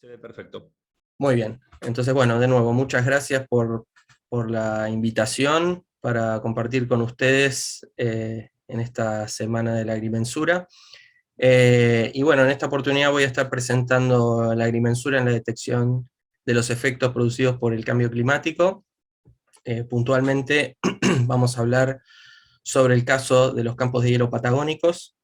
Se ve perfecto. Muy bien. Entonces, bueno, de nuevo, muchas gracias por la invitación para compartir con ustedes en esta semana de la agrimensura. Y bueno, en esta oportunidad voy a estar presentando la agrimensura en la detección de los efectos producidos por el cambio climático. Puntualmente vamos a hablar sobre el caso de los campos de hielo patagónicos.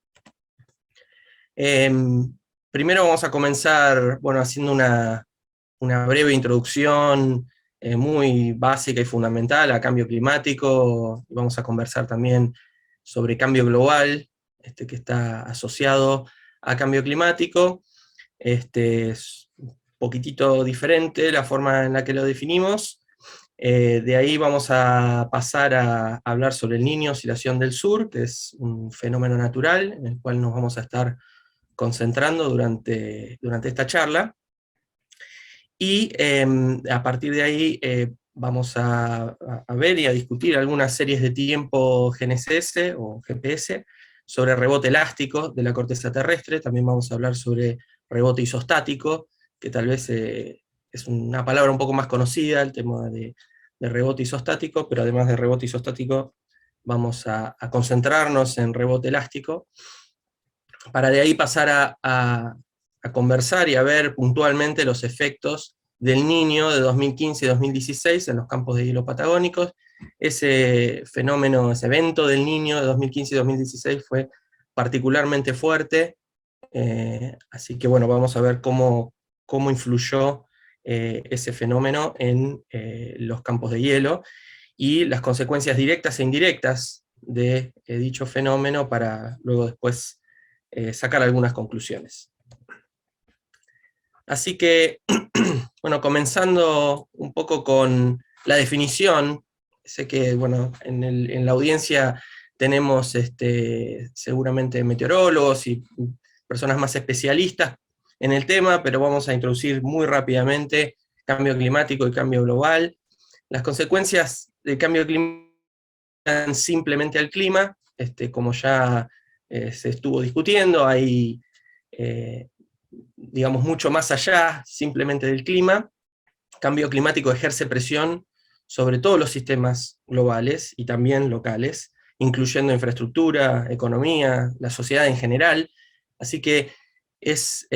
Primero vamos a comenzar, bueno, haciendo una breve introducción muy básica y fundamental a cambio climático. Vamos a conversar también sobre cambio global, que está asociado a cambio climático. Es un poquitito diferente la forma en la que lo definimos. De ahí vamos a pasar a hablar sobre el Niño Oscilación del Sur, que es un fenómeno natural en el cual nos vamos a estar concentrando durante esta charla. Y a partir de ahí vamos a ver y a discutir algunas series de tiempo GNSS o GPS sobre rebote elástico de la corteza terrestre. También vamos a hablar sobre rebote isostático, que tal vez es una palabra un poco más conocida, el tema de rebote isostático, pero además de rebote isostático vamos a concentrarnos en rebote elástico, para de ahí pasar a conversar y a ver puntualmente los efectos del Niño de 2015 y 2016 en los campos de hielo patagónicos. Ese fenómeno, ese evento del Niño de 2015 y 2016 fue particularmente fuerte, así que bueno, vamos a ver cómo influyó ese fenómeno en los campos de hielo, y las consecuencias directas e indirectas de dicho fenómeno, para luego después sacar algunas conclusiones. Así que, bueno, comenzando un poco con la definición. Sé que, bueno, en la audiencia tenemos seguramente meteorólogos y personas más especialistas en el tema, pero vamos a introducir muy rápidamente cambio climático y cambio global. Las consecuencias del cambio climático dan simplemente al clima, como ya se estuvo discutiendo. Hay digamos, mucho más allá simplemente del clima. Cambio climático ejerce presión sobre todos los sistemas globales y también locales, incluyendo infraestructura, economía, la sociedad en general. Así que es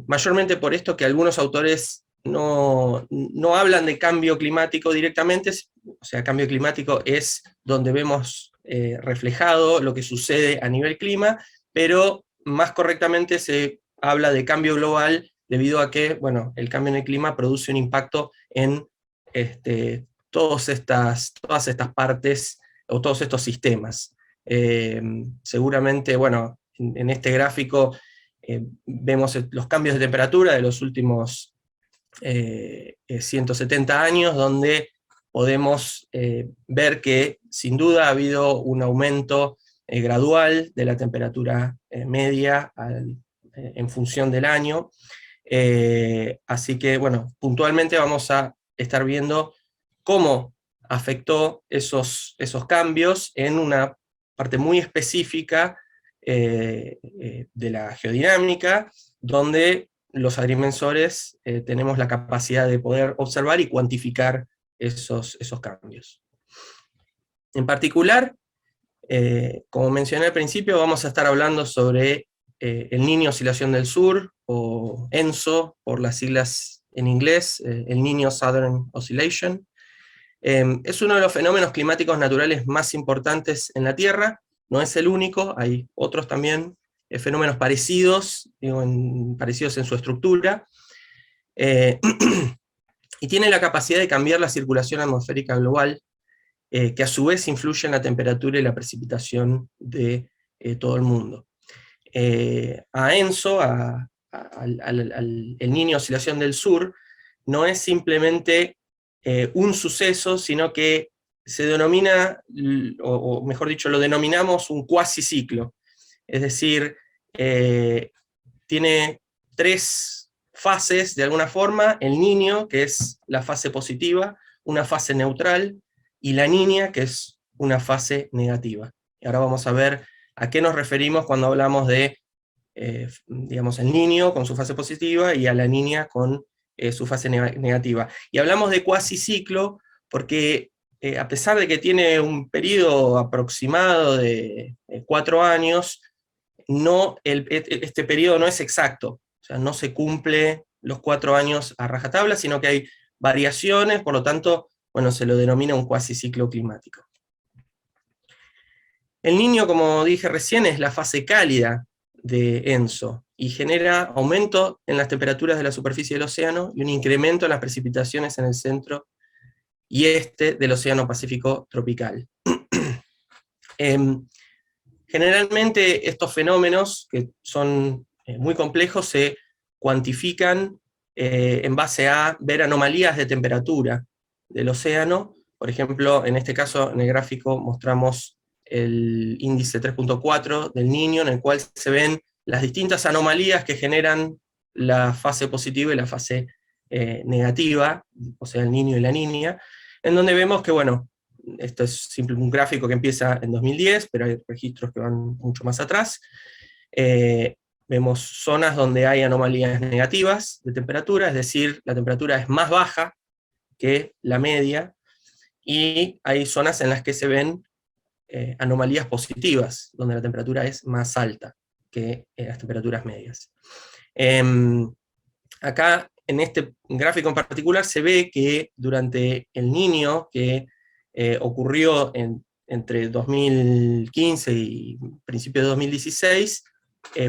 mayormente por esto que algunos autores no hablan de cambio climático directamente. O sea, cambio climático es donde vemos reflejado lo que sucede a nivel clima, pero más correctamente se habla de cambio global, debido a que, bueno, el cambio en el clima produce un impacto en todas estas partes o todos estos sistemas. Seguramente, bueno, en este gráfico vemos los cambios de temperatura de los últimos 170 años, donde podemos ver que sin duda ha habido un aumento gradual de la temperatura media en función del año. Así que, bueno, puntualmente vamos a estar viendo cómo afectó esos cambios en una parte muy específica de la geodinámica, donde los agrimensores tenemos la capacidad de poder observar y cuantificar esos cambios. En particular, como mencioné al principio, vamos a estar hablando sobre el Niño Oscilación del Sur, o ENSO por las siglas en inglés, el Niño Southern Oscillation. Es uno de los fenómenos climáticos naturales más importantes en la Tierra. No es el único, hay otros también fenómenos parecidos, parecidos en su estructura, y tiene la capacidad de cambiar la circulación atmosférica global, que a su vez influye en la temperatura y la precipitación de todo el mundo. A ENSO, el Niño Oscilación del Sur, no es simplemente un suceso, sino que se denomina, o mejor dicho, lo denominamos un cuasiciclo. Es decir, tiene tres fases de alguna forma: el Niño, que es la fase positiva, una fase neutral, y la Niña, que es una fase negativa. Y ahora vamos a ver a qué nos referimos cuando hablamos de digamos, el niño con su fase positiva y a la niña con su fase negativa. Y hablamos de cuasiciclo porque a pesar de que tiene un periodo aproximado de 4 años, este periodo no es exacto, o sea, no se cumple los 4 años a rajatabla, sino que hay variaciones, por lo tanto, bueno, se lo denomina un cuasiciclo climático. El niño, como dije recién, es la fase cálida de ENSO, y genera aumento en las temperaturas de la superficie del océano y un incremento en las precipitaciones en el centro y este del Océano Pacífico tropical. Generalmente estos fenómenos, que son muy complejos, se cuantifican en base a ver anomalías de temperatura del océano. Por ejemplo, en este caso, en el gráfico mostramos el índice 3.4 del Niño, en el cual se ven las distintas anomalías que generan la fase positiva y la fase negativa, o sea, el niño y la niña, en donde vemos que, bueno, esto es simplemente un gráfico que empieza en 2010, pero hay registros que van mucho más atrás. Vemos zonas donde hay anomalías negativas de temperatura, es decir, la temperatura es más baja que la media, y hay zonas en las que se ven anomalías positivas, donde la temperatura es más alta que las temperaturas medias. Acá, en este gráfico en particular, se ve que durante el Niño, que ocurrió entre 2015 y principios de 2016,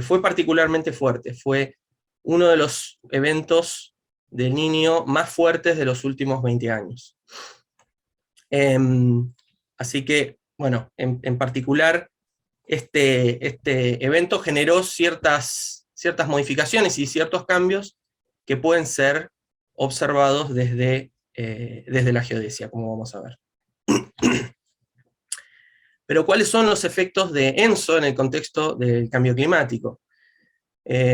fue particularmente fuerte. Fue uno de los eventos del Niño más fuertes de los últimos 20 años. Así que, bueno, en particular, este evento generó ciertas modificaciones y ciertos cambios que pueden ser observados desde la geodesia, como vamos a ver. Pero ¿cuáles son los efectos de ENSO en el contexto del cambio climático?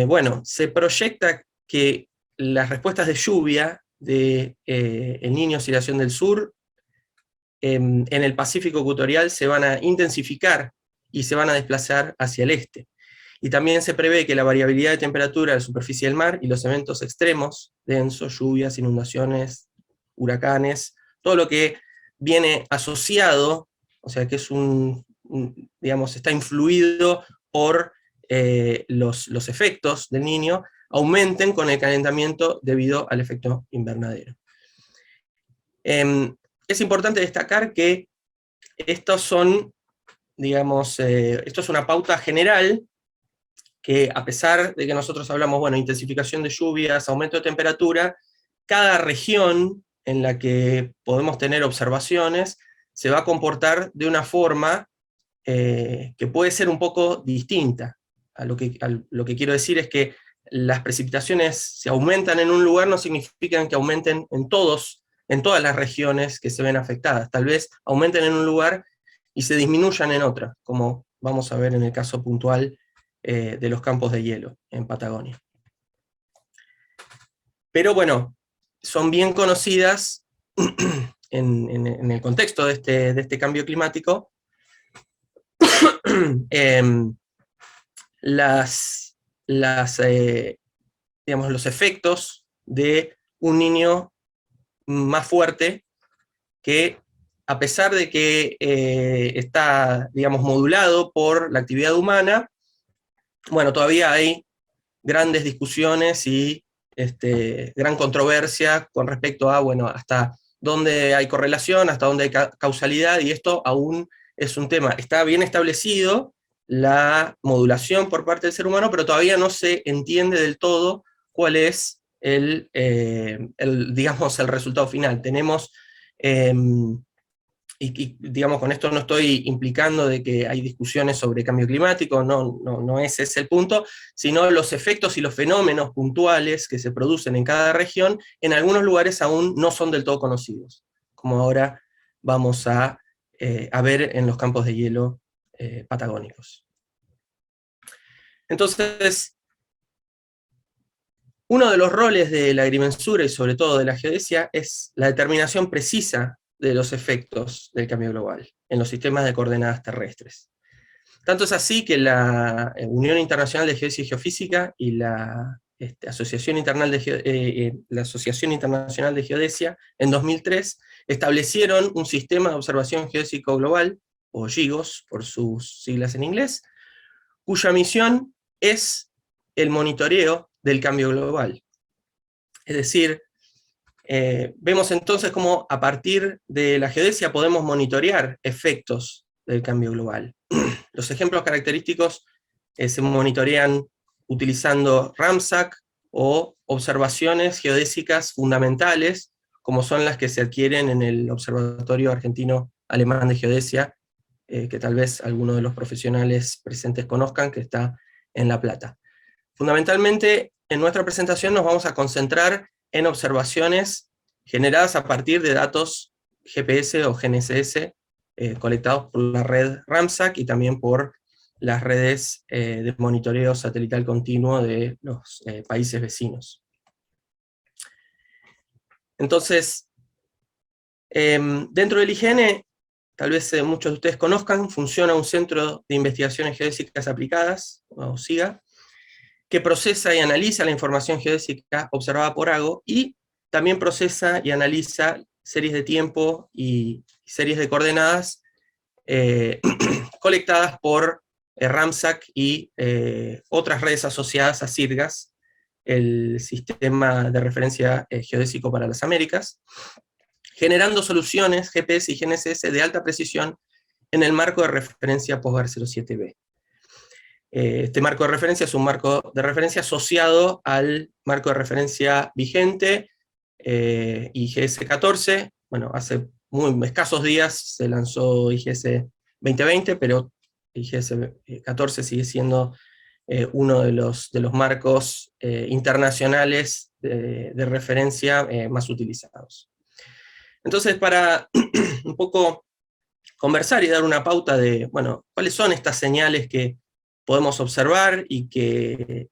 Bueno, se proyecta que las respuestas de lluvia de El Niño Oscilación del Sur en el Pacífico ecuatorial se van a intensificar y se van a desplazar hacia el este. Y también se prevé que la variabilidad de temperatura de la superficie del mar y los eventos extremos, densos, lluvias, inundaciones, huracanes, todo lo que viene asociado, o sea que es digamos, está influido por los efectos del Niño, aumenten con el calentamiento debido al efecto invernadero. Es importante destacar que estos son, digamos, esto es una pauta general, que a pesar de que nosotros hablamos, bueno, intensificación de lluvias, aumento de temperatura, cada región en la que podemos tener observaciones se va a comportar de una forma que puede ser un poco distinta. Lo que quiero decir es que las precipitaciones, si aumentan en un lugar, no significan que aumenten en todas las regiones que se ven afectadas. Tal vez aumenten en un lugar y se disminuyan en otra, como vamos a ver en el caso puntual de los campos de hielo en Patagonia. Pero bueno, son bien conocidas en el contexto de este cambio climático digamos, los efectos de un niño más fuerte, que a pesar de que está, digamos, modulado por la actividad humana, bueno, todavía hay grandes discusiones y gran controversia con respecto a, bueno, hasta dónde hay correlación, hasta dónde hay causalidad, y esto aún es un tema. Está bien establecido la modulación por parte del ser humano, pero todavía no se entiende del todo cuál es digamos, el resultado final. Tenemos, y digamos, con esto no estoy implicando de que hay discusiones sobre cambio climático, no ese es el punto, sino los efectos y los fenómenos puntuales que se producen en cada región, en algunos lugares aún no son del todo conocidos, como ahora vamos a ver en los campos de hielo patagónicos. Entonces, uno de los roles de la agrimensura y sobre todo de la geodesia es la determinación precisa de los efectos del cambio global en los sistemas de coordenadas terrestres. Tanto es así que la Unión Internacional de Geodesia y Geofísica y la Asociación la Asociación Internacional de Geodesia, en 2003, establecieron un sistema de observación geodésico global, o GIGOS, por sus siglas en inglés, cuya misión es el monitoreo del cambio global. Es decir, vemos entonces cómo a partir de la geodesia podemos monitorear efectos del cambio global. Los ejemplos característicos se monitorean utilizando RAMSAC o observaciones geodésicas fundamentales, como son las que se adquieren en el Observatorio Argentino Alemán de Geodesia, que tal vez algunos de los profesionales presentes conozcan, que está en La Plata. Fundamentalmente, en nuestra presentación nos vamos a concentrar en observaciones generadas a partir de datos GPS o GNSS colectados por la red RAMSAC y también por las redes de monitoreo satelital continuo de los países vecinos. Entonces, dentro del IGN, tal vez muchos de ustedes conozcan, funciona un Centro de Investigaciones Geodésicas Aplicadas, o CIGA, que procesa y analiza la información geodésica observada por AGO, y también procesa y analiza series de tiempo y series de coordenadas colectadas por RAMSAC y otras redes asociadas a CIRGAS, el Sistema de Referencia Geodésico para las Américas, generando soluciones GPS y GNSS de alta precisión en el marco de referencia POSGAR 07B. Este marco de referencia es un marco de referencia asociado al marco de referencia vigente, IGS 14. Bueno, hace muy escasos días se lanzó IGS 2020, pero IGS 14 sigue siendo uno de los marcos internacionales de referencia más utilizados. Entonces, para un poco conversar y dar una pauta de, bueno, cuáles son estas señales que podemos observar y que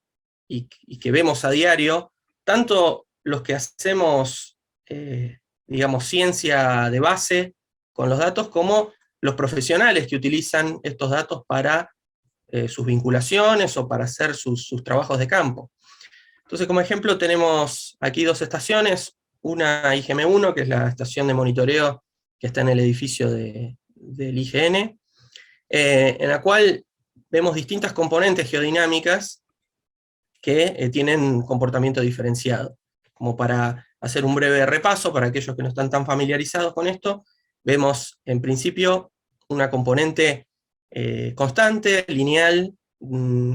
vemos a diario, tanto los que hacemos, digamos, ciencia de base con los datos, como los profesionales que utilizan estos datos para sus vinculaciones o para hacer sus trabajos de campo. Entonces, como ejemplo, tenemos aquí dos estaciones, una IGM-1, que es la estación de monitoreo que está en el edificio del IGN, en la cual vemos distintas componentes geodinámicas que tienen comportamiento diferenciado. Como para hacer un breve repaso, para aquellos que no están tan familiarizados con esto, vemos en principio una componente constante, lineal,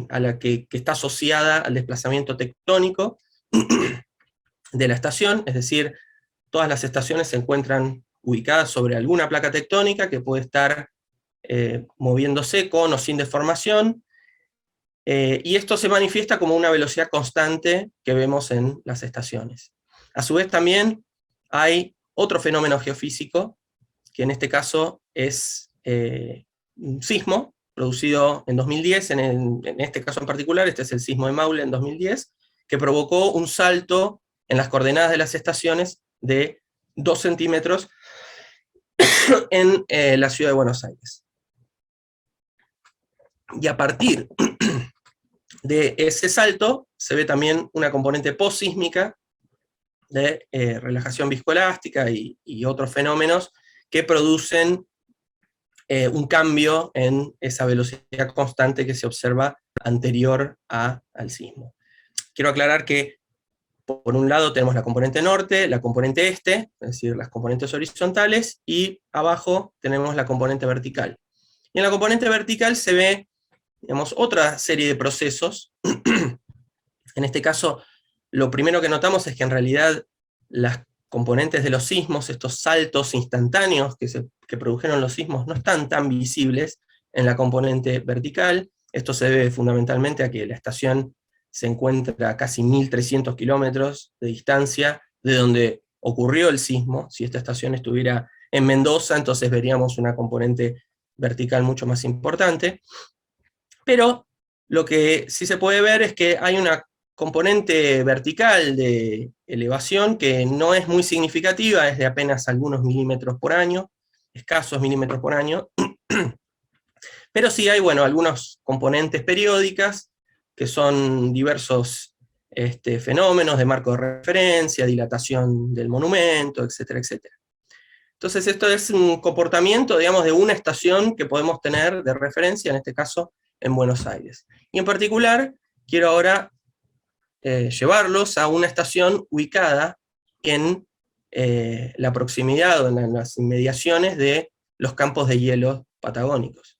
a la que está asociada al desplazamiento tectónico de la estación, es decir, todas las estaciones se encuentran ubicadas sobre alguna placa tectónica que puede estar moviéndose con o sin deformación, y esto se manifiesta como una velocidad constante que vemos en las estaciones. A su vez también hay otro fenómeno geofísico, que en este caso es un sismo, producido en 2010, en este caso en particular, este es el sismo de Maule en 2010, que provocó un salto en las coordenadas de las estaciones de 2 centímetros en la ciudad de Buenos Aires. Y a partir de ese salto se ve también una componente postsísmica de relajación viscoelástica y otros fenómenos que producen un cambio en esa velocidad constante que se observa anterior al sismo. Quiero aclarar que por un lado tenemos la componente norte, la componente este, es decir, las componentes horizontales, y abajo tenemos la componente vertical. Y en la componente vertical se ve, digamos, otra serie de procesos. En este caso, lo primero que notamos es que en realidad las componentes de los sismos, estos saltos instantáneos que produjeron los sismos, no están tan visibles en la componente vertical. Esto se debe fundamentalmente a que la estación se encuentra a casi 1.300 kilómetros de distancia de donde ocurrió el sismo. Si esta estación estuviera en Mendoza, entonces veríamos una componente vertical mucho más importante. Pero lo que sí se puede ver es que hay una componente vertical de elevación que no es muy significativa, es de apenas algunos milímetros por año, escasos milímetros por año, Pero sí hay, bueno, algunos componentes periódicas, que son diversos fenómenos de marco de referencia, dilatación del monumento, etcétera, etcétera. Entonces esto es un comportamiento, digamos, de una estación que podemos tener de referencia, en este caso, en Buenos Aires. Y en particular, quiero ahora llevarlos a una estación ubicada en la proximidad o en las inmediaciones de los campos de hielo patagónicos.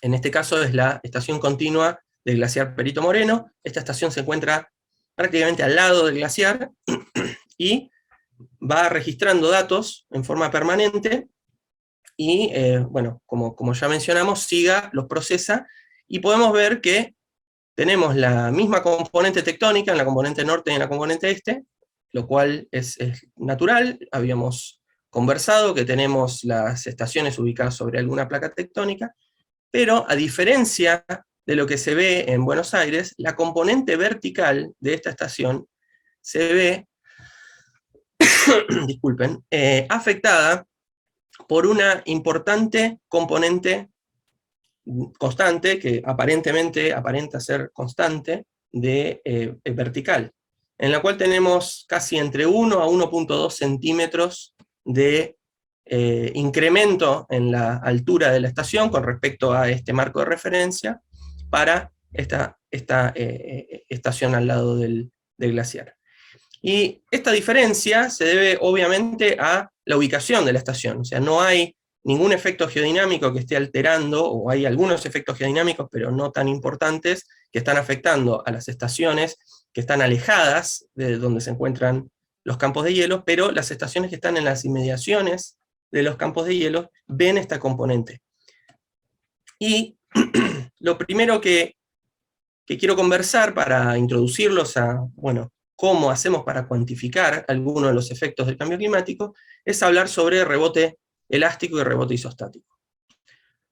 En este caso es la estación continua del glaciar Perito Moreno. Esta estación se encuentra prácticamente al lado del glaciar y va registrando datos en forma permanente y, bueno, como ya mencionamos, SIGA los procesa y podemos ver que tenemos la misma componente tectónica en la componente norte y en la componente este, lo cual es natural. Habíamos conversado que tenemos las estaciones ubicadas sobre alguna placa tectónica, pero a diferencia de lo que se ve en Buenos Aires, la componente vertical de esta estación se ve disculpen, afectada por una importante componente constante, que aparentemente aparenta ser constante, de vertical, en la cual tenemos casi entre 1 a 1.2 centímetros de incremento en la altura de la estación con respecto a este marco de referencia para esta estación al lado del glaciar. Y esta diferencia se debe obviamente a la ubicación de la estación, o sea, no hay ningún efecto geodinámico que esté alterando, o hay algunos efectos geodinámicos, pero no tan importantes, que están afectando a las estaciones que están alejadas de donde se encuentran los campos de hielo, pero las estaciones que están en las inmediaciones de los campos de hielo ven esta componente. Y lo primero que quiero conversar para introducirlos a, bueno, cómo hacemos para cuantificar algunos de los efectos del cambio climático, es hablar sobre rebote elástico y rebote isostático.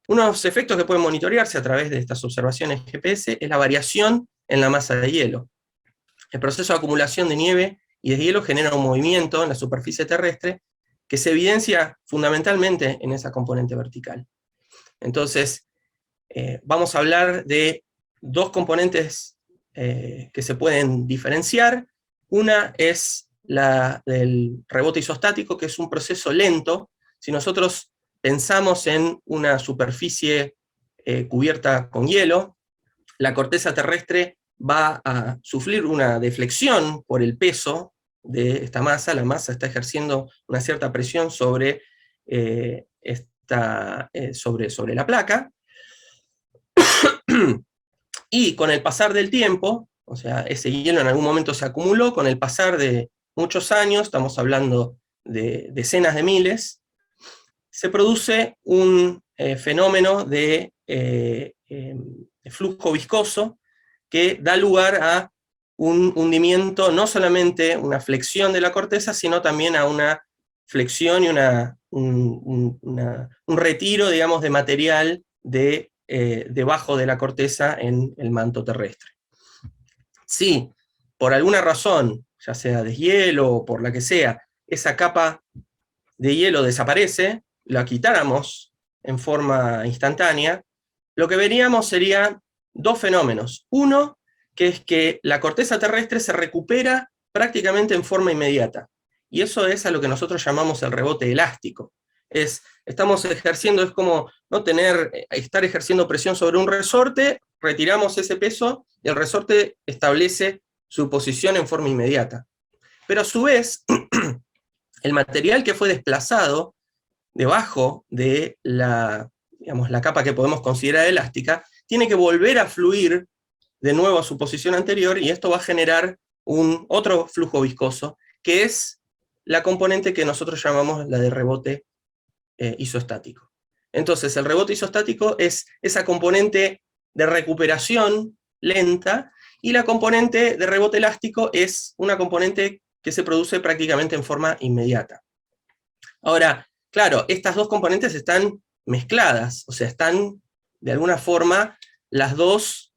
Unos efectos que pueden monitorearse a través de estas observaciones GPS es la variación en la masa de hielo. El proceso de acumulación de nieve y de hielo genera un movimiento en la superficie terrestre que se evidencia fundamentalmente en esa componente vertical. Entonces, vamos a hablar de dos componentes que se pueden diferenciar. Una es la del rebote isostático, que es un proceso lento. Si nosotros pensamos en una superficie cubierta con hielo, la corteza terrestre va a sufrir una deflexión por el peso de esta masa. La masa está ejerciendo una cierta presión sobre, sobre la placa, y con el pasar del tiempo, o sea, ese hielo en algún momento se acumuló, con el pasar de muchos años, estamos hablando de decenas de miles, se produce un fenómeno de flujo viscoso que da lugar a un hundimiento, no solamente una flexión de la corteza, sino también a una flexión y un retiro, digamos, de material debajo de la corteza en el manto terrestre. Si por alguna razón, ya sea deshielo o por la que sea, esa capa de hielo desaparece, la quitáramos en forma instantánea, lo que veríamos serían dos fenómenos. Uno, que es que la corteza terrestre se recupera prácticamente en forma inmediata, y eso es a lo que nosotros llamamos el rebote elástico. Estamos ejerciendo, es como no estar ejerciendo presión sobre un resorte, retiramos ese peso, y el resorte establece su posición en forma inmediata. Pero a su vez, el material que fue desplazado debajo de la capa que podemos considerar elástica, tiene que volver a fluir de nuevo a su posición anterior, y esto va a generar otro flujo viscoso, que es la componente que nosotros llamamos la de rebote isostático. Entonces, el rebote isostático es esa componente de recuperación lenta, y la componente de rebote elástico es una componente que se produce prácticamente en forma inmediata. Ahora, claro, estas dos componentes están mezcladas, o sea, están de alguna forma las dos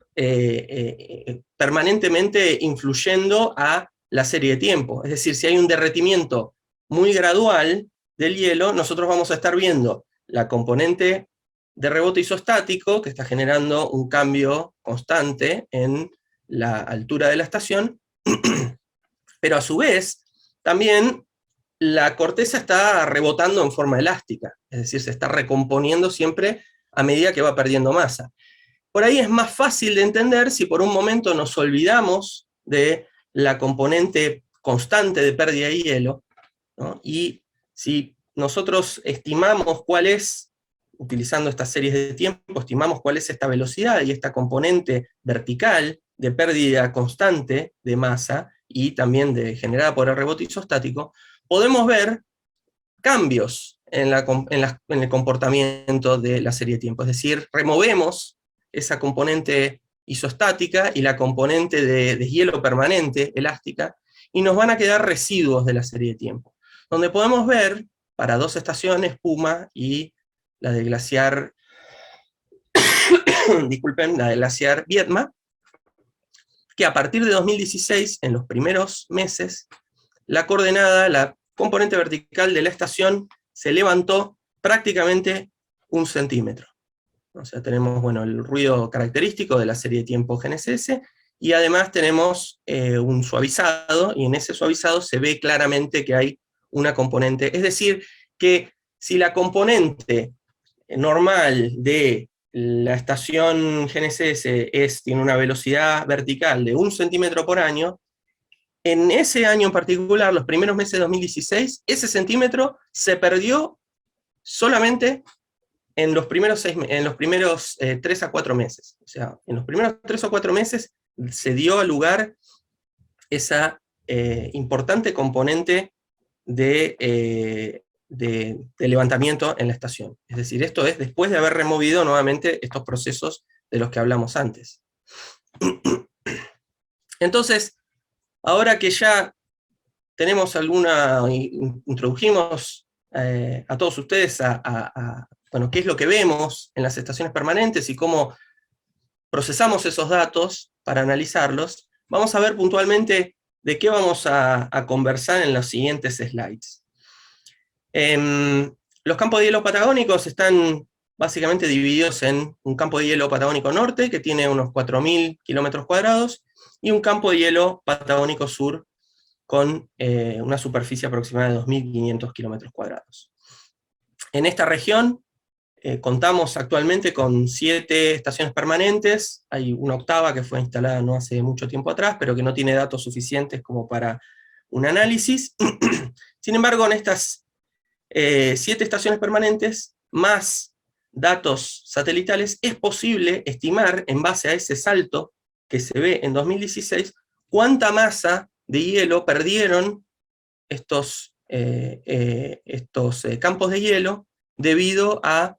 permanentemente influyendo a la serie de tiempo. Es decir, si hay un derretimiento muy gradual del hielo, nosotros vamos a estar viendo la componente de rebote isostático, que está generando un cambio constante en la altura de la estación, pero a su vez, también la corteza está rebotando en forma elástica, es decir, se está recomponiendo siempre a medida que va perdiendo masa. Por ahí es más fácil de entender si por un momento nos olvidamos de la componente constante de pérdida de hielo, ¿no? Y si nosotros estimamos cuál es, utilizando estas series de tiempo, estimamos cuál es esta velocidad y esta componente vertical de pérdida constante de masa y también generada por el rebote isostático, podemos ver cambios en el comportamiento de la serie de tiempo. Es decir, removemos esa componente isostática y la componente de hielo permanente, elástica, y nos van a quedar residuos de la serie de tiempo, donde podemos ver, para dos estaciones, Puma y la del glaciar, disculpen, la del glaciar Viedma, que a partir de 2016, en los primeros meses, la coordenada, la componente vertical de la estación se levantó prácticamente 1 centímetro. O sea, tenemos, bueno, el ruido característico de la serie de tiempo GNSS, y además tenemos un suavizado, y en ese suavizado se ve claramente que hay una componente, es decir, que si la componente normal de la estación GNSS tiene una velocidad vertical de 1 centímetro por año, en ese año en particular, los primeros meses de 2016, ese centímetro se perdió solamente en los primeros 3 a 4 meses. O sea, en los primeros 3 o 4 meses se dio lugar esa importante componente de levantamiento en la estación. Es decir, esto es después de haber removido nuevamente estos procesos de los que hablamos antes. Entonces, ahora que ya tenemos introdujimos a todos ustedes bueno, qué es lo que vemos en las estaciones permanentes y cómo procesamos esos datos para analizarlos, vamos a ver puntualmente de qué vamos a conversar en los siguientes slides. Los campos de hielo patagónicos están básicamente divididos en un campo de hielo patagónico norte, que tiene unos 4.000 kilómetros cuadrados, y un campo de hielo patagónico sur, con una superficie aproximada de 2.500 kilómetros cuadrados. En esta región contamos actualmente con 7 estaciones permanentes, hay una octava que fue instalada no hace mucho tiempo atrás, pero que no tiene datos suficientes como para un análisis. Sin embargo, en estas 7 estaciones permanentes, más datos satelitales, es posible estimar, en base a ese salto que se ve en 2016, cuánta masa de hielo perdieron estos campos de hielo debido a,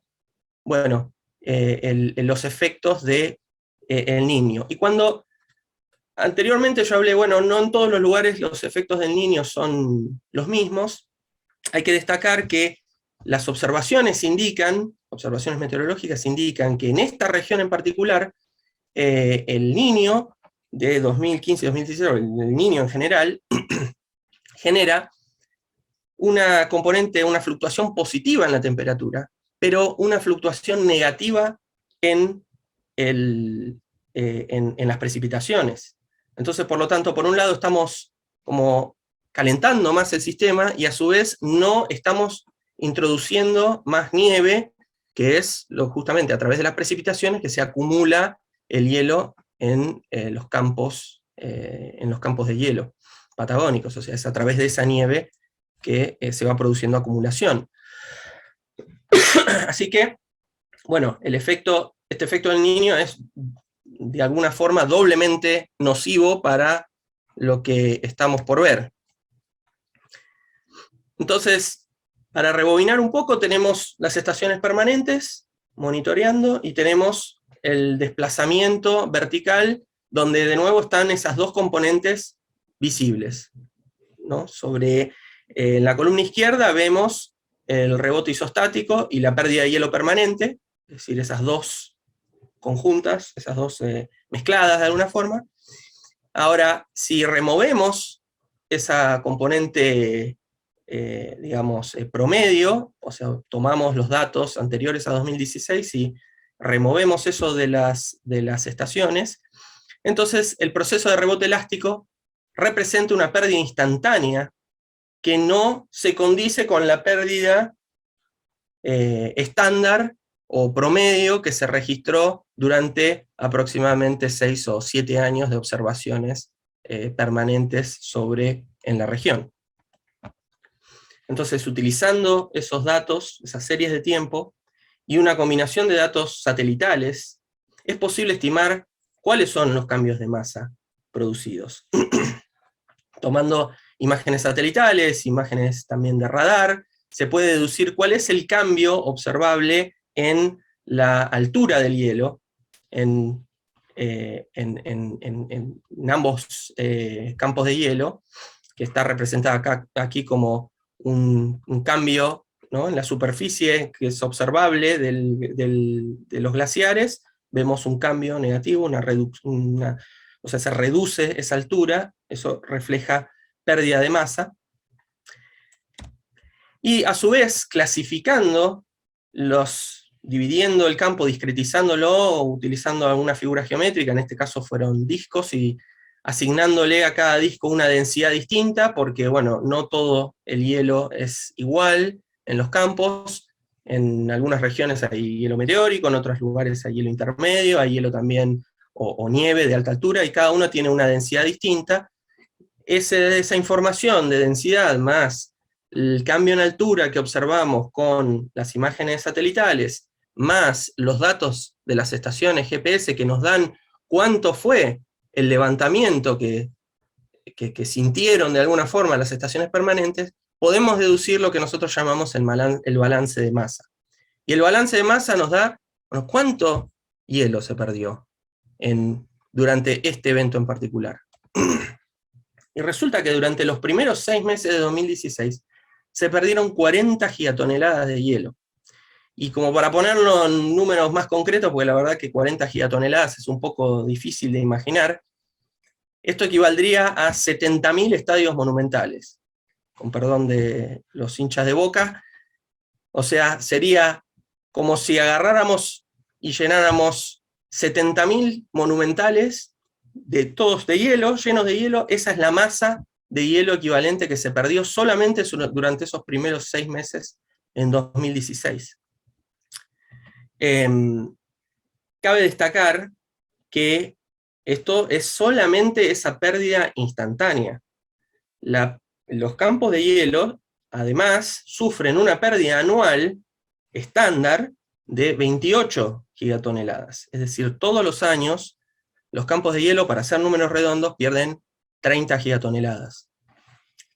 bueno, los efectos de El Niño. Y cuando anteriormente yo hablé, bueno, no en todos los lugares los efectos del Niño son los mismos, hay que destacar que las observaciones meteorológicas indican que en esta región en particular, el Niño de 2015-2016, el Niño en general, genera una componente, una fluctuación positiva en la temperatura, pero una fluctuación negativa en las precipitaciones. Entonces, por lo tanto, por un lado estamos como calentando más el sistema, y a su vez no estamos introduciendo más nieve, que es justamente a través de las precipitaciones que se acumula el hielo en los campos de hielo patagónicos. O sea, es a través de esa nieve que se va produciendo acumulación. Así que, bueno, este efecto del Niño es de alguna forma doblemente nocivo para lo que estamos por ver. Entonces, para rebobinar un poco, tenemos las estaciones permanentes monitoreando, y tenemos el desplazamiento vertical, donde de nuevo están esas dos componentes visibles, ¿no? Sobre la columna izquierda vemos el rebote isostático y la pérdida de hielo permanente, es decir, esas dos conjuntas, esas dos mezcladas de alguna forma. Ahora, si removemos esa componente digamos, promedio, o sea, tomamos los datos anteriores a 2016 y removemos eso de las estaciones, entonces el proceso de rebote elástico representa una pérdida instantánea que no se condice con la pérdida estándar o promedio que se registró durante aproximadamente 6 o 7 años de observaciones permanentes en la región. Entonces, utilizando esos datos, esas series de tiempo, y una combinación de datos satelitales, es posible estimar cuáles son los cambios de masa producidos. Tomando imágenes satelitales, imágenes también de radar, se puede deducir cuál es el cambio observable en la altura del hielo, en ambos campos de hielo, que está representada aquí como un cambio, ¿no?, en la superficie que es observable de los glaciares. Vemos un cambio negativo, o sea, se reduce esa altura, eso refleja pérdida de masa. Y a su vez, dividiendo el campo, discretizándolo, utilizando alguna figura geométrica, en este caso fueron discos, y asignándole a cada disco una densidad distinta, porque bueno, no todo el hielo es igual en los campos. En algunas regiones hay hielo meteórico, en otros lugares hay hielo intermedio, hay hielo también, o nieve de alta altura, y cada uno tiene una densidad distinta. Esa información de densidad más el cambio en altura que observamos con las imágenes satelitales, más los datos de las estaciones GPS que nos dan cuánto fue el levantamiento que sintieron de alguna forma las estaciones permanentes, podemos deducir lo que nosotros llamamos el balance de masa. Y el balance de masa nos da, bueno, cuánto hielo se perdió durante este evento en particular. Y resulta que durante los primeros 6 meses de 2016 se perdieron 40 gigatoneladas de hielo. Y como para ponerlo en números más concretos, porque la verdad que 40 gigatoneladas es un poco difícil de imaginar, esto equivaldría a 70.000 estadios monumentales, con perdón de los hinchas de Boca. O sea, sería como si agarráramos y llenáramos 70.000 monumentales todos de hielo, llenos de hielo. Esa es la masa de hielo equivalente que se perdió solamente durante esos primeros 6 meses en 2016. Cabe destacar que esto es solamente esa pérdida instantánea. Los campos de hielo, además, sufren una pérdida anual estándar de 28 gigatoneladas. Es decir, todos los años, los campos de hielo, para hacer números redondos, pierden 30 gigatoneladas.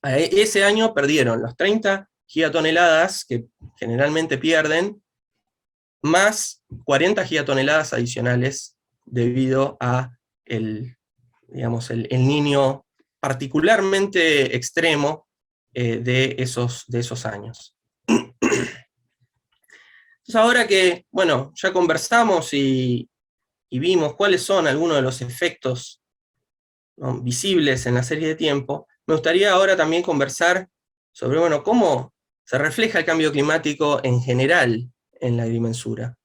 Ese año perdieron los 30 gigatoneladas que generalmente pierden, más 40 gigatoneladas adicionales debido a el Niño particularmente extremo de esos años. Entonces, ahora que, bueno, ya conversamos y vimos cuáles son algunos de los efectos, ¿no?, visibles en la serie de tiempo, me gustaría ahora también conversar sobre, bueno, cómo se refleja el cambio climático en general en la agrimensura.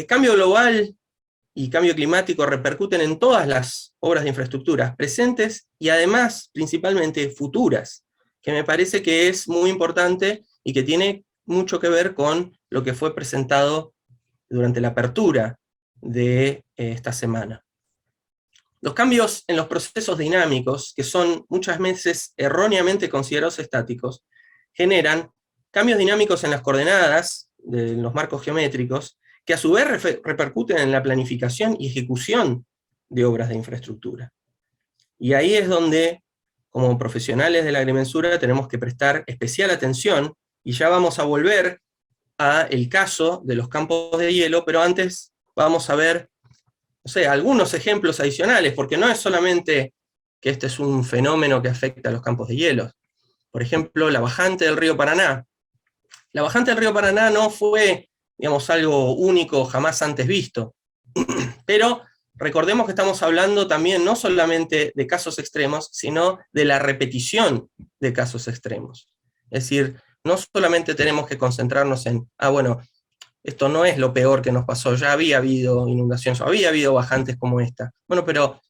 Cambio global y cambio climático repercuten en todas las obras de infraestructuras presentes y además, principalmente, futuras, que me parece que es muy importante y que tiene mucho que ver con lo que fue presentado durante la apertura de esta semana. Los cambios en los procesos dinámicos, que son muchas veces erróneamente considerados estáticos, generan cambios dinámicos en las coordenadas de los marcos geométricos, que a su vez repercuten en la planificación y ejecución de obras de infraestructura. Y ahí es donde, como profesionales de la agrimensura, tenemos que prestar especial atención, y ya vamos a volver al caso de los campos de hielo, pero antes vamos a ver, no sé, algunos ejemplos adicionales, porque no es solamente que este es un fenómeno que afecta a los campos de hielo. Por ejemplo, la bajante del río Paraná. La bajante del río Paraná no fue, digamos, algo único, jamás antes visto, pero recordemos que estamos hablando también no solamente de casos extremos, sino de la repetición de casos extremos. Es decir, no solamente tenemos que concentrarnos en, bueno, esto no es lo peor que nos pasó, ya había habido inundaciones, había habido bajantes como esta. Bueno, pero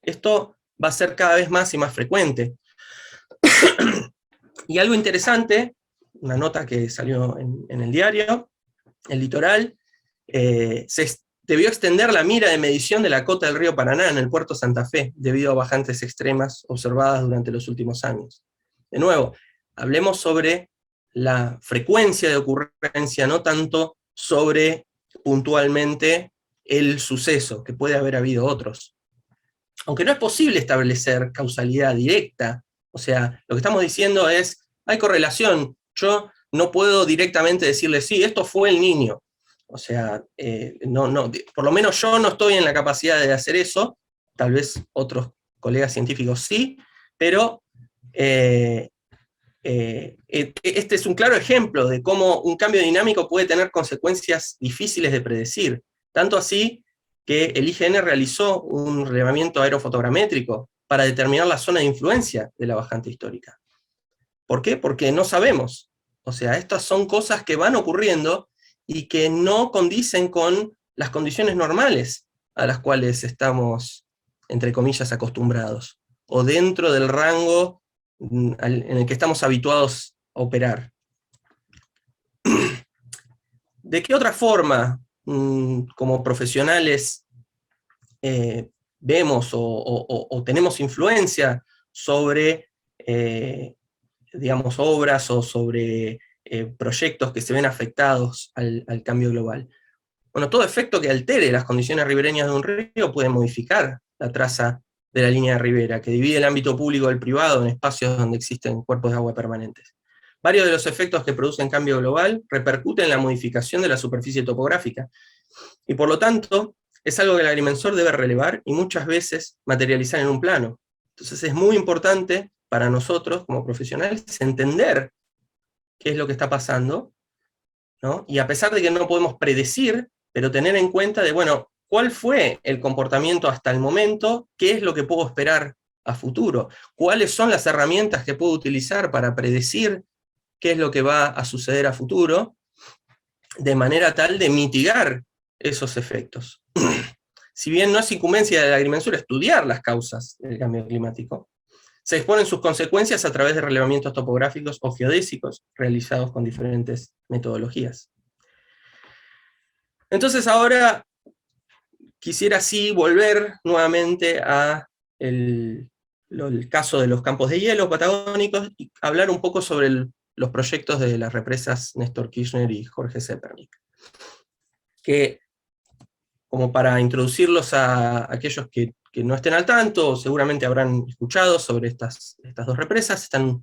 esto va a ser cada vez más y más frecuente. Y algo interesante, una nota que salió en el diario, El Litoral, se debió extender la mira de medición de la cota del río Paraná en el puerto Santa Fe, debido a bajantes extremas observadas durante los últimos años. De nuevo, hablemos sobre la frecuencia de ocurrencia, no tanto sobre puntualmente el suceso, que puede haber habido otros. Aunque no es posible establecer causalidad directa, o sea, lo que estamos diciendo es, hay correlación, yo no puedo directamente decirle, sí, esto fue el Niño. O sea, por lo menos yo no estoy en la capacidad de hacer eso, tal vez otros colegas científicos sí, pero este es un claro ejemplo de cómo un cambio dinámico puede tener consecuencias difíciles de predecir, tanto así que el IGN realizó un relevamiento aerofotogramétrico para determinar la zona de influencia de la bajante histórica. ¿Por qué? Porque no sabemos. O sea, estas son cosas que van ocurriendo y que no condicen con las condiciones normales a las cuales estamos, entre comillas, acostumbrados, o dentro del rango en el que estamos habituados a operar. ¿De qué otra forma, como profesionales, vemos o tenemos influencia sobre, digamos, obras o sobre proyectos que se ven afectados al cambio global? Bueno, todo efecto que altere las condiciones ribereñas de un río puede modificar la traza de la línea de ribera, que divide el ámbito público del privado en espacios donde existen cuerpos de agua permanentes. Varios de los efectos que producen cambio global repercuten en la modificación de la superficie topográfica, y por lo tanto, es algo que el agrimensor debe relevar y muchas veces materializar en un plano. Entonces es muy importante para nosotros, como profesionales, entender qué es lo que está pasando, ¿no? Y a pesar de que no podemos predecir, pero tener en cuenta de, bueno, ¿cuál fue el comportamiento hasta el momento? ¿Qué es lo que puedo esperar a futuro? ¿Cuáles son las herramientas que puedo utilizar para predecir qué es lo que va a suceder a futuro? De manera tal de mitigar esos efectos. Si bien no es incumbencia de la agrimensura estudiar las causas del cambio climático, se exponen sus consecuencias a través de relevamientos topográficos o geodésicos realizados con diferentes metodologías. Entonces ahora quisiera sí volver nuevamente a el caso de los campos de hielo patagónicos y hablar un poco sobre los proyectos de las represas Néstor Kirchner y Jorge Zepernik, que, como para introducirlos a aquellos que no estén al tanto, seguramente habrán escuchado sobre estas dos represas, están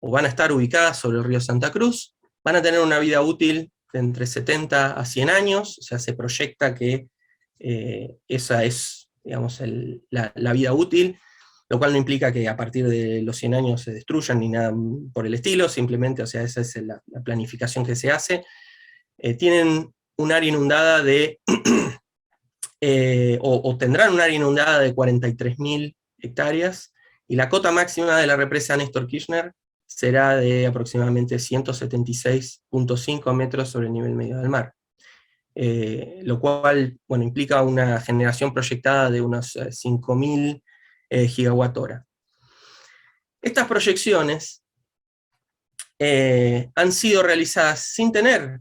o van a estar ubicadas sobre el río Santa Cruz, van a tener una vida útil de entre 70 a 100 años, o sea, se proyecta que esa es, digamos, la vida útil, lo cual no implica que a partir de los 100 años se destruyan ni nada por el estilo, simplemente, o sea, esa es la planificación que se hace. Tienen un área inundada de, o tendrán un área inundada de 43.000 hectáreas, y la cota máxima de la represa Néstor Kirchner será de aproximadamente 176.5 metros sobre el nivel medio del mar. Lo cual, bueno, implica una generación proyectada de unos 5.000 gigawatt-hora. Estas proyecciones han sido realizadas sin tener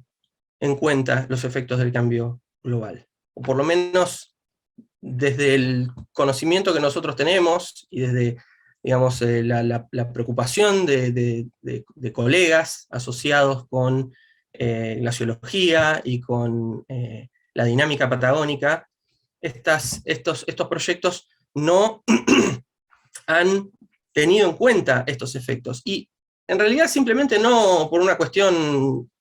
en cuenta los efectos del cambio global, o por lo menos desde el conocimiento que nosotros tenemos y desde, digamos, la preocupación de colegas asociados con glaciología y con la dinámica patagónica, estos proyectos no han tenido en cuenta estos efectos. Y en realidad simplemente no por una cuestión,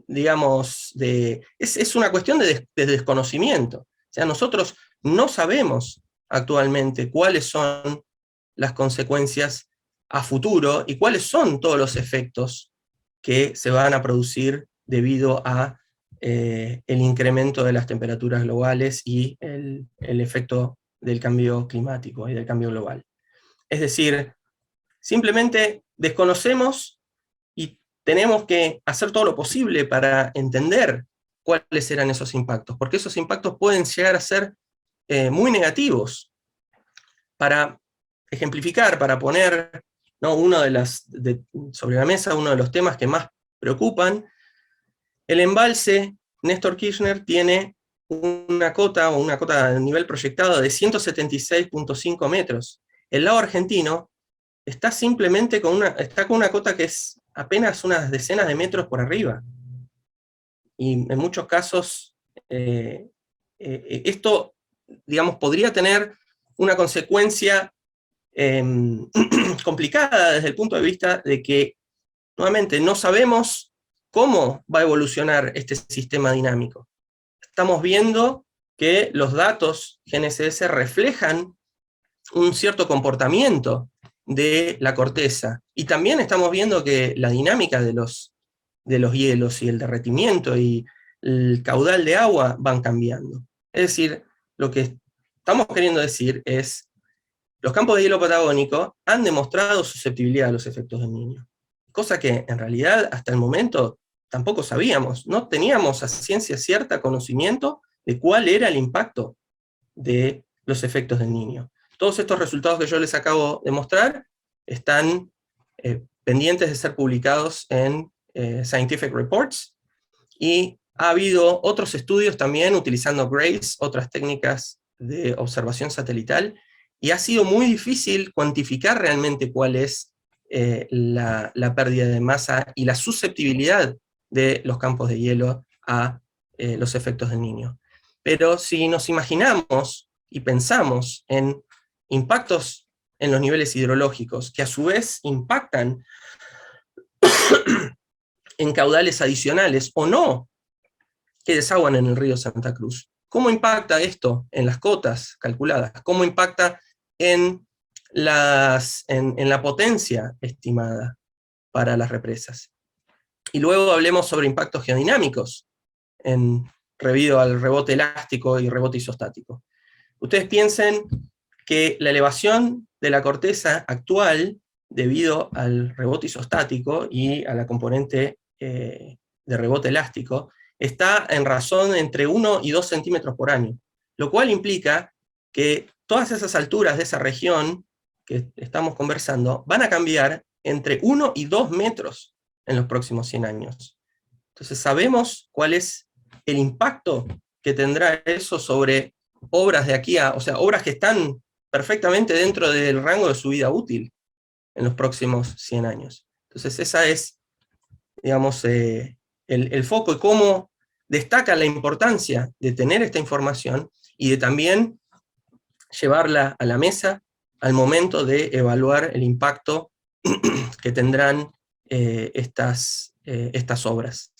digamos, es una cuestión de desconocimiento. O sea, nosotros no sabemos actualmente cuáles son las consecuencias a futuro y cuáles son todos los efectos que se van a producir debido a el incremento de las temperaturas globales y el efecto del cambio climático y del cambio global. Es decir, simplemente desconocemos y tenemos que hacer todo lo posible para entender cuáles eran esos impactos, porque esos impactos pueden llegar a ser muy negativos. Para ejemplificar, para poner, ¿no?, sobre la mesa uno de los temas que más preocupan, el embalse Néstor Kirchner tiene una cota a nivel proyectado de 176.5 metros. El lago argentino está simplemente con una cota que es apenas unas decenas de metros por arriba. Y en muchos casos, esto, digamos, podría tener una consecuencia complicada desde el punto de vista de que, nuevamente, no sabemos cómo va a evolucionar este sistema dinámico. Estamos viendo que los datos GNSS reflejan un cierto comportamiento de la corteza, y también estamos viendo que la dinámica de los hielos y el derretimiento y el caudal de agua van cambiando. Es decir, lo que estamos queriendo decir es: los campos de hielo patagónico han demostrado susceptibilidad a los efectos del Niño, cosa que en realidad hasta el momento tampoco sabíamos, no teníamos a ciencia cierta conocimiento de cuál era el impacto de los efectos del Niño. Todos estos resultados que yo les acabo de mostrar están pendientes de ser publicados en Scientific Reports, y ha habido otros estudios también utilizando GRACE, otras técnicas de observación satelital, y ha sido muy difícil cuantificar realmente cuál es la pérdida de masa y la susceptibilidad de los campos de hielo a los efectos del Niño. Pero si nos imaginamos y pensamos en impactos en los niveles hidrológicos, que a su vez impactan en caudales adicionales o no, que desaguan en el río Santa Cruz, ¿cómo impacta esto en las cotas calculadas? ¿Cómo impacta en la potencia estimada para las represas? Y luego hablemos sobre impactos geodinámicos, debido al rebote elástico y rebote isostático. Ustedes piensen que la elevación de la corteza actual, debido al rebote isostático y a la componente de rebote elástico, está en razón entre 1 y 2 centímetros por año, lo cual implica que todas esas alturas de esa región que estamos conversando van a cambiar entre 1 y 2 metros en los próximos 100 años. Entonces sabemos cuál es el impacto que tendrá eso sobre obras de aquí o sea, obras que están perfectamente dentro del rango de su vida útil en los próximos 100 años. Entonces esa es, digamos, el foco, y cómo destaca la importancia de tener esta información y de también llevarla a la mesa al momento de evaluar el impacto que tendrán estas obras.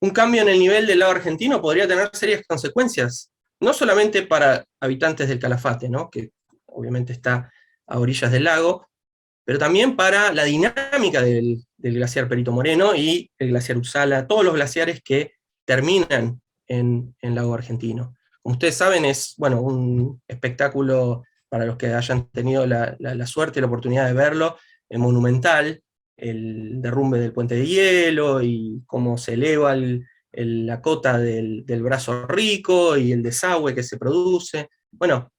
Un cambio en el nivel del lago argentino podría tener serias consecuencias, no solamente para habitantes del Calafate, ¿no?, que obviamente está a orillas del lago, pero también para la dinámica del glaciar Perito Moreno y el glaciar Uppsala, todos los glaciares que terminan en el lago argentino. Como ustedes saben, es, bueno, un espectáculo, para los que hayan tenido la suerte y la oportunidad de verlo, monumental, el derrumbe del puente de hielo, y cómo se eleva la cota del brazo rico, y el desagüe que se produce. Bueno,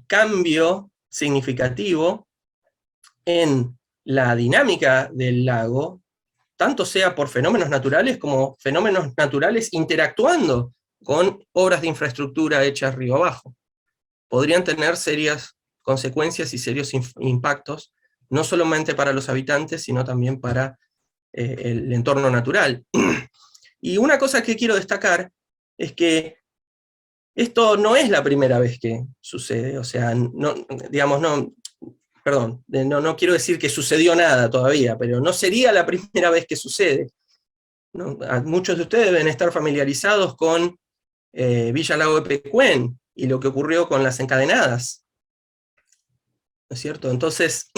cambio significativo en la dinámica del lago, tanto sea por fenómenos naturales como fenómenos naturales interactuando con obras de infraestructura hechas río abajo. Podrían tener serias consecuencias y serios impactos, no solamente para los habitantes, sino también para el entorno natural. Y una cosa que quiero destacar es que esto no es la primera vez que sucede, o sea, no quiero decir que sucedió nada todavía, pero no sería la primera vez que sucede, ¿no? Muchos de ustedes deben estar familiarizados con Villa Lago de Pecuén y lo que ocurrió con las encadenadas, ¿no es cierto? Entonces,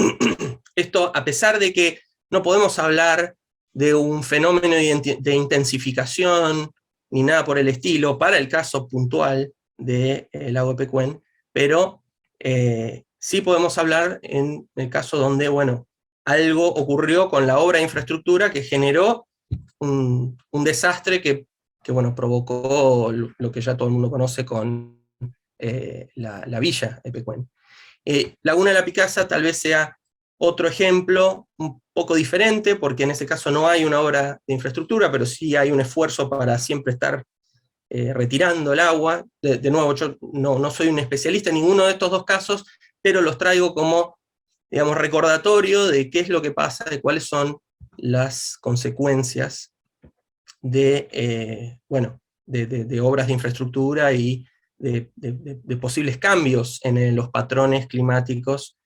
esto, a pesar de que no podemos hablar de un fenómeno de intensificación ni nada por el estilo, para el caso puntual del lago de Pecuén, pero sí podemos hablar en el caso donde, bueno, algo ocurrió con la obra de infraestructura que generó un desastre que, bueno, provocó lo que ya todo el mundo conoce con la villa de Pecuén. Laguna de la Picasa tal vez sea otro ejemplo un poco diferente, porque en ese caso no hay una obra de infraestructura, pero sí hay un esfuerzo para siempre estar retirando el agua. De nuevo, yo no soy un especialista en ninguno de estos dos casos, pero los traigo como, digamos, recordatorio de qué es lo que pasa, de cuáles son las consecuencias de, bueno, de obras de infraestructura y de posibles cambios en los patrones climáticos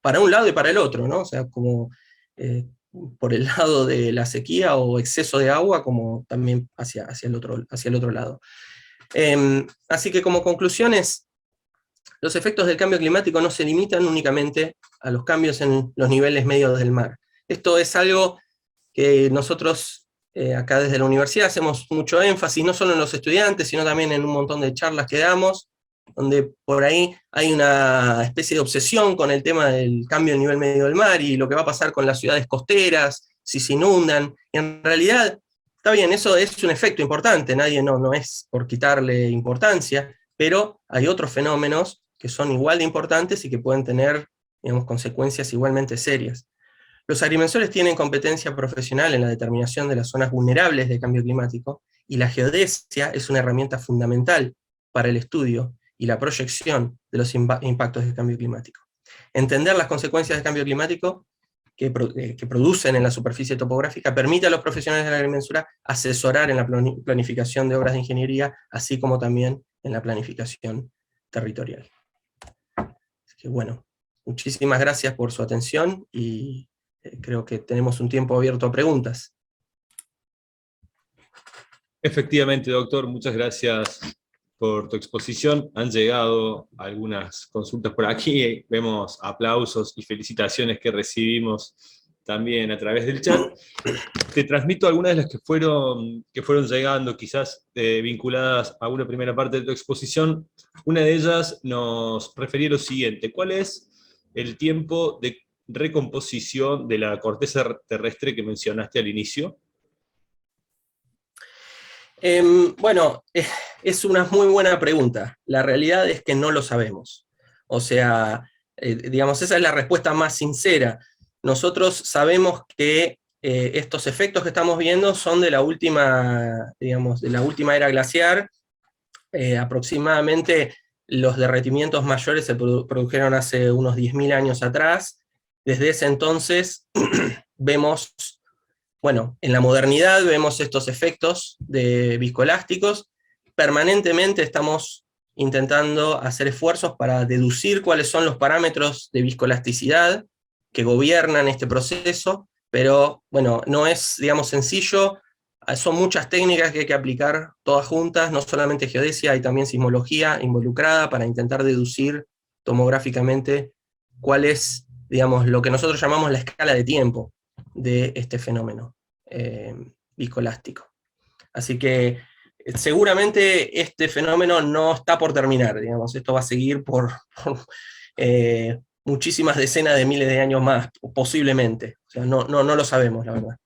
para un lado y para el otro, ¿no? O sea, como por el lado de la sequía o exceso de agua, como también hacia el otro lado. Así que como conclusiones, los efectos del cambio climático no se limitan únicamente a los cambios en los niveles medios del mar. Esto es algo que nosotros acá desde la universidad hacemos mucho énfasis, no solo en los estudiantes, sino también en un montón de charlas que damos, donde por ahí hay una especie de obsesión con el tema del cambio del nivel medio del mar y lo que va a pasar con las ciudades costeras, si se inundan. Y en realidad, está bien, eso es un efecto importante, nadie no es por quitarle importancia, pero hay otros fenómenos que son igual de importantes y que pueden tener, digamos, consecuencias igualmente serias. Los agrimensores tienen competencia profesional en la determinación de las zonas vulnerables de cambio climático, y la geodesia es una herramienta fundamental para el estudio y la proyección de los impactos del cambio climático. Entender las consecuencias del cambio climático que producen en la superficie topográfica permite a los profesionales de la agrimensura asesorar en la planificación de obras de ingeniería, así como también en la planificación territorial. Así que bueno, muchísimas gracias por su atención y creo que tenemos un tiempo abierto a preguntas. Efectivamente, doctor, muchas gracias por tu exposición. Han llegado algunas consultas por aquí, vemos aplausos y felicitaciones que recibimos también a través del chat. Te transmito algunas de las que fueron llegando, quizás vinculadas a una primera parte de tu exposición. Una de ellas nos refería a lo siguiente: ¿cuál es el tiempo de recomposición de la corteza terrestre que mencionaste al inicio? Bueno, es una muy buena pregunta. La realidad es que no lo sabemos. O sea, digamos, esa es la respuesta más sincera. Nosotros sabemos que estos efectos que estamos viendo son de la última, digamos, de la última era glaciar. Aproximadamente los derretimientos mayores se produjeron hace unos 10.000 años atrás. Desde ese entonces vemos, bueno, en la modernidad vemos estos efectos de viscoelásticos. Permanentemente estamos intentando hacer esfuerzos para deducir cuáles son los parámetros de viscoelasticidad que gobiernan este proceso, pero bueno, no es, digamos, sencillo. Son muchas técnicas que hay que aplicar todas juntas, no solamente geodesia, hay también sismología involucrada para intentar deducir tomográficamente cuál es, digamos, lo que nosotros llamamos la escala de tiempo de este fenómeno viscoelástico. Así que seguramente este fenómeno no está por terminar, digamos, esto va a seguir por muchísimas decenas de miles de años más, posiblemente. O sea, no lo sabemos, la verdad.